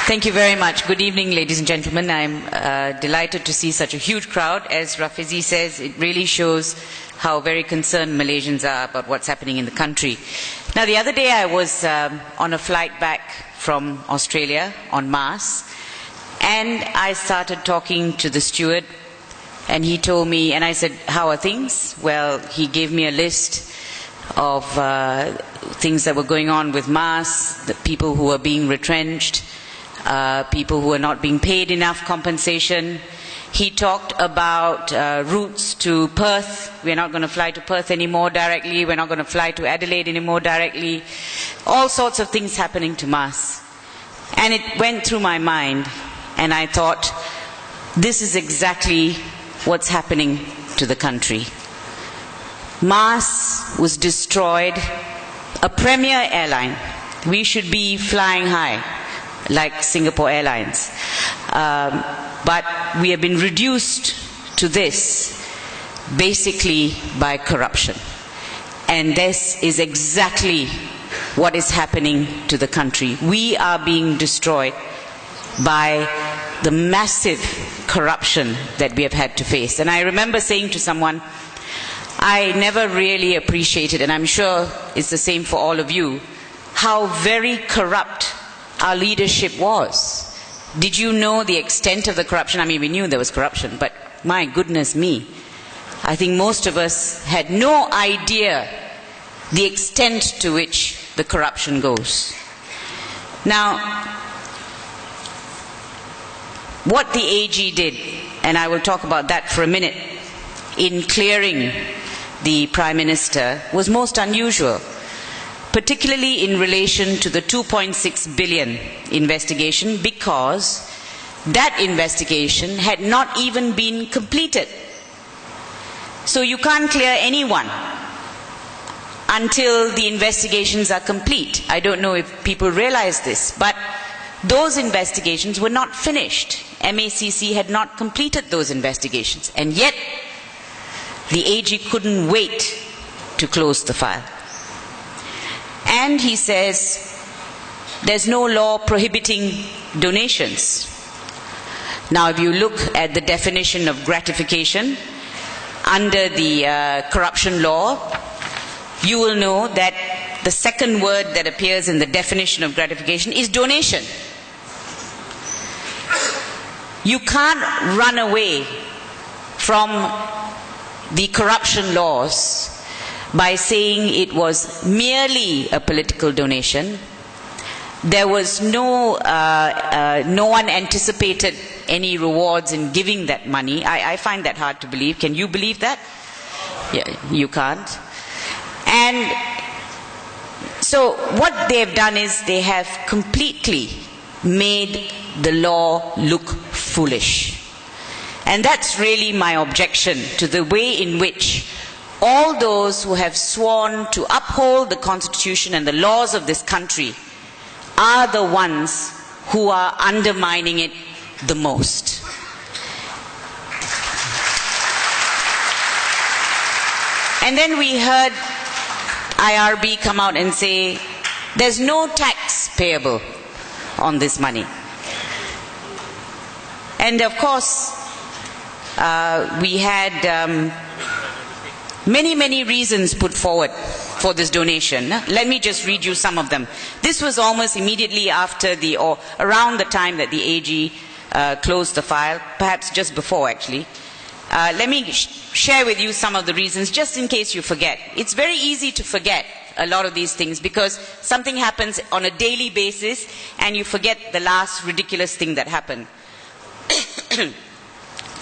Thank you very much. Good evening, ladies and gentlemen. I'm delighted to see such a huge crowd. As Rafizi says, it really shows how very concerned Malaysians are about what's happening in the country. Now, the other day I was on a flight back from Australia on Mars, and I started talking to the steward, and he told me, and I said, how are things? Well, he gave me a list of things that were going on with Mars, the people who were being retrenched, people who are not being paid enough compensation. He talked about routes to Perth. We're not going to fly to Perth anymore directly. We're not going to fly to Adelaide anymore directly. All sorts of things happening to Mars. And it went through my mind, and I thought, this is exactly what's happening to the country. Mars was destroyed, a premier airline. We should be flying high, like Singapore Airlines. But we have been reduced to this basically by corruption. And this is exactly what is happening to the country. We are being destroyed by the massive corruption that we have had to face. And I remember saying to someone, I never really appreciated, and I'm sure it's the same for all of you, how very corrupt our leadership was. Did you know the extent of the corruption? I mean, we knew there was corruption, but my goodness me, I think most of us had no idea the extent to which the corruption goes. Now, what the AG did, and I will talk about that for a minute, in clearing the Prime Minister was most unusual, particularly in relation to the 2.6 billion investigation, because that investigation had not even been completed. So you can't clear anyone until the investigations are complete. I don't know if people realize this, but those investigations were not finished. MACC had not completed those investigations, and yet the AG couldn't wait to close the file. And he says there's no law prohibiting donations. Now, if you look at the definition of gratification under the corruption law, you will know that the second word that appears in the definition of gratification is donation. You can't run away from the corruption laws by saying it was merely a political donation. There was no one anticipated any rewards in giving that money. I find that hard to believe. Can you believe that? Yeah, you can't. And so what they've done is they have completely made the law look foolish. And that's really my objection to the way in which all those who have sworn to uphold the Constitution and the laws of this country are the ones who are undermining it the most. And then we heard IRB come out and say, there's no tax payable on this money. And of course, we had many reasons put forward for this donation. Let me just read you some of them. This was almost immediately after or around the time that the AG closed the file, perhaps just before actually. Let me share with you some of the reasons, just in case you forget. It's very easy to forget a lot of these things because something happens on a daily basis and you forget the last ridiculous thing that happened.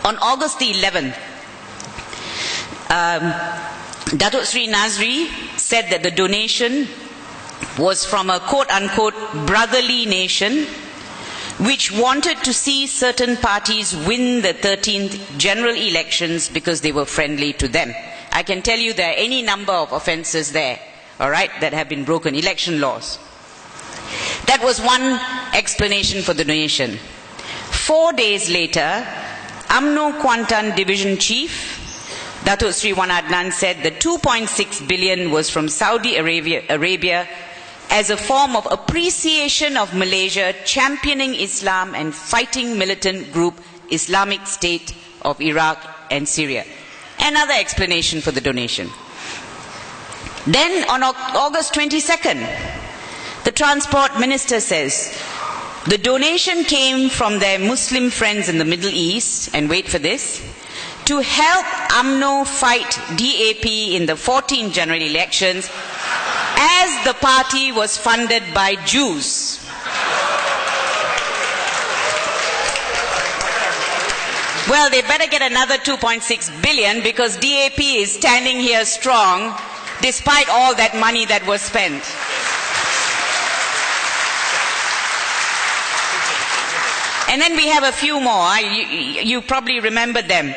On August the 11th, Datuk Sri Nazri said that the donation was from a quote-unquote brotherly nation which wanted to see certain parties win the 13th general elections because they were friendly to them. I can tell you there are any number of offences there, all right, that have been broken, election laws. That was one explanation for the donation. 4 days later, UMNO Kuantan Division Chief Datuk Sri Wan Adnan said the 2.6 billion was from Saudi Arabia as a form of appreciation of Malaysia championing Islam and fighting militant group Islamic State of Iraq and Syria. Another explanation for the donation. Then on August 22nd, the Transport Minister says, the donation came from their Muslim friends in the Middle East, and wait for this, to help UMNO fight DAP in the 14 general elections, as the party was funded by Jews. Well, they better get another 2.6 billion because DAP is standing here strong despite all that money that was spent. And then we have a few more. You probably remember them.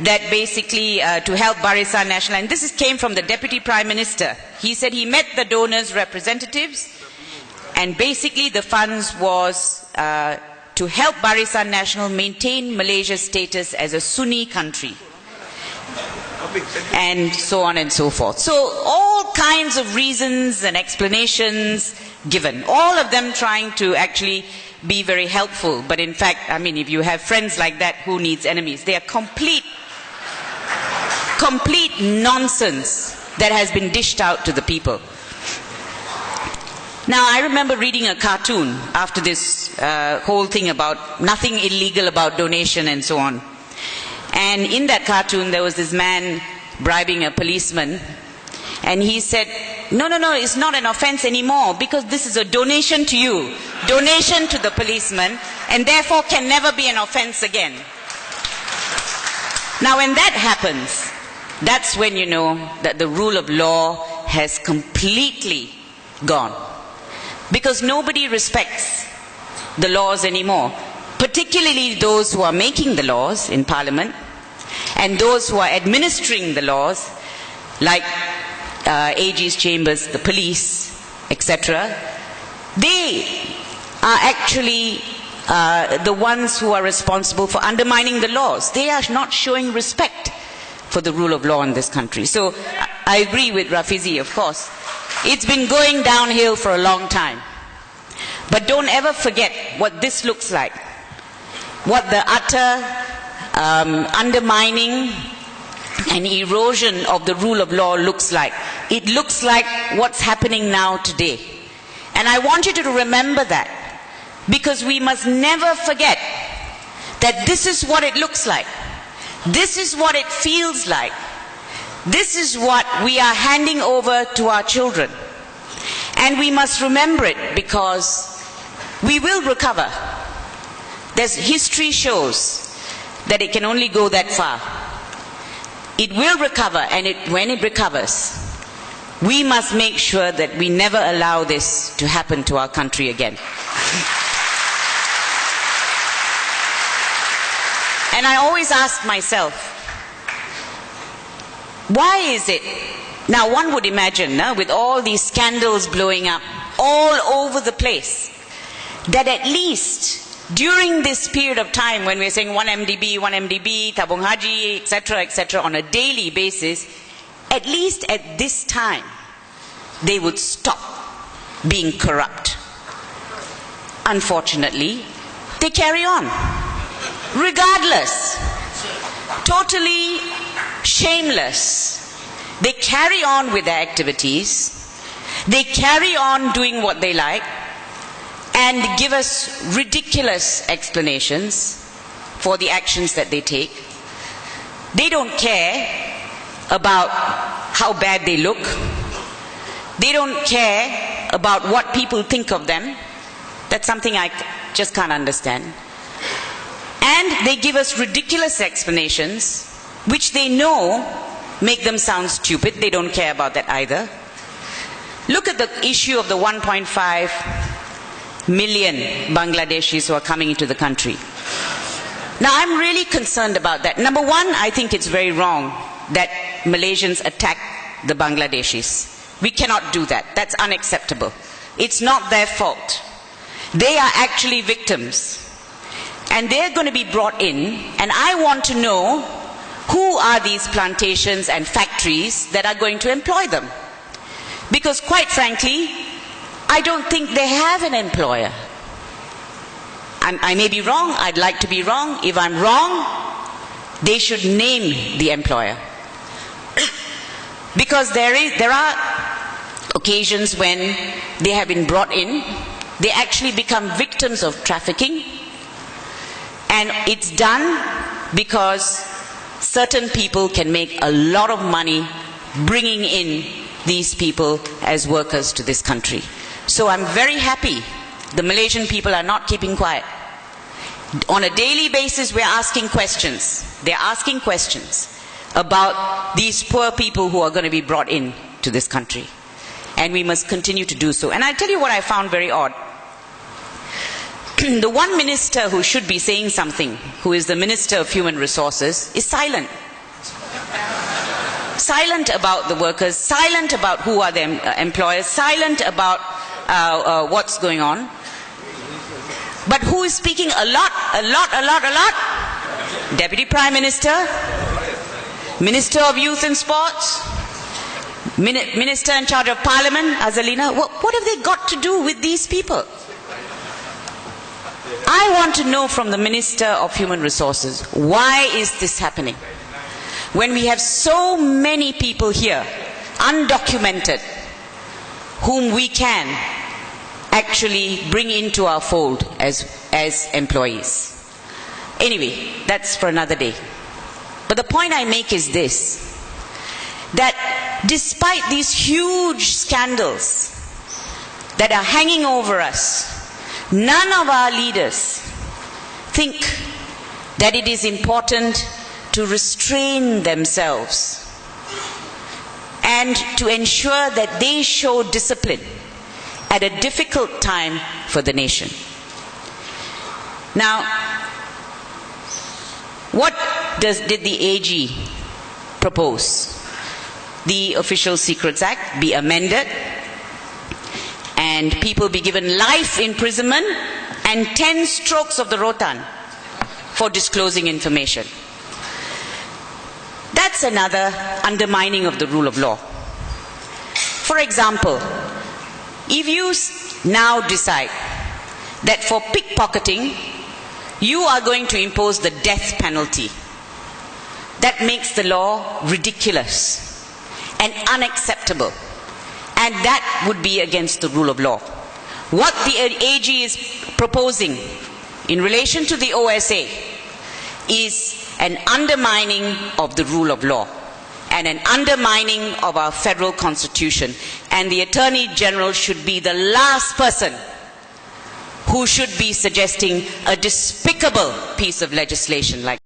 That basically to help Barisan Nasional, and this came from the Deputy Prime Minister. He said he met the donors' representatives, and basically the funds was to help Barisan Nasional maintain Malaysia's status as a Sunni country, and so on and so forth. So all kinds of reasons and explanations given, all of them trying to actually be very helpful. But in fact, I mean, if you have friends like that, who needs enemies? They are complete nonsense that has been dished out to the people. Now, I remember reading a cartoon after this whole thing about nothing illegal about donation and so on. And in that cartoon, there was this man bribing a policeman, and he said, no, it's not an offense anymore because this is a donation to you, donation to the policeman, and therefore can never be an offense again. Now, when that happens, that's when you know that the rule of law has completely gone. Because nobody respects the laws anymore, particularly those who are making the laws in Parliament and those who are administering the laws, like AG's chambers, the police, etc. They are actually the ones who are responsible for undermining the laws. They are not showing respect for the rule of law in this country. So I agree with Rafizi, of course. It's been going downhill for a long time. But don't ever forget what this looks like. What the utter undermining and erosion of the rule of law looks like. It looks like what's happening now today. And I want you to remember that, because we must never forget that this is what it looks like. This is what it feels like. This is what we are handing over to our children. And we must remember it, because we will recover. History shows that it can only go that far. It will recover, and when it recovers, we must make sure that we never allow this to happen to our country again. And I always ask myself, why is it? Now, one would imagine, with all these scandals blowing up all over the place, that at least during this period of time when we're saying 1 MDB, Tabung Haji, etc., on a daily basis, at least at this time, they would stop being corrupt. Unfortunately, they carry on. Regardless, totally shameless. They carry on with their activities. They carry on doing what they like and give us ridiculous explanations for the actions that they take. They don't care about how bad they look. They don't care about what people think of them. That's something I just can't understand. And they give us ridiculous explanations, which they know make them sound stupid. They don't care about that either. Look at the issue of the 1.5 million Bangladeshis who are coming into the country. Now, I'm really concerned about that. Number one, I think it's very wrong that Malaysians attack the Bangladeshis. We cannot do that. That's unacceptable. It's not their fault. They are actually victims. And they're going to be brought in, and I want to know who are these plantations and factories that are going to employ them. Because quite frankly, I don't think they have an employer. I may be wrong, I'd like to be wrong. If I'm wrong, they should name the employer. Because there are occasions when they have been brought in, they actually become victims of trafficking, and it's done because certain people can make a lot of money bringing in these people as workers to this country. So I'm very happy the Malaysian people are not keeping quiet. On a daily basis, we're asking questions. They're asking questions about these poor people who are going to be brought in to this country. And we must continue to do so. And I'll tell you what I found very odd. The one minister who should be saying something, who is the Minister of Human Resources, is silent. Silent about the workers, silent about who are their employers, silent about what's going on. But who is speaking a lot? Deputy Prime Minister, Minister of Youth and Sports, Minister in charge of Parliament, Azalina. What have they got to do with these people? I want to know from the Minister of Human Resources, why is this happening? When we have so many people here, undocumented, whom we can actually bring into our fold as employees. Anyway, that's for another day. But the point I make is this, that despite these huge scandals that are hanging over us, none of our leaders think that it is important to restrain themselves and to ensure that they show discipline at a difficult time for the nation. Now, what did the AG propose? The Official Secrets Act be amended and people be given life imprisonment and 10 strokes of the rotan for disclosing information. That's another undermining of the rule of law. For example, if you now decide that for pickpocketing, you are going to impose the death penalty, that makes the law ridiculous and unacceptable. And that would be against the rule of law. What the AG is proposing in relation to the OSA is an undermining of the rule of law and an undermining of our federal constitution. And the Attorney General should be the last person who should be suggesting a despicable piece of legislation like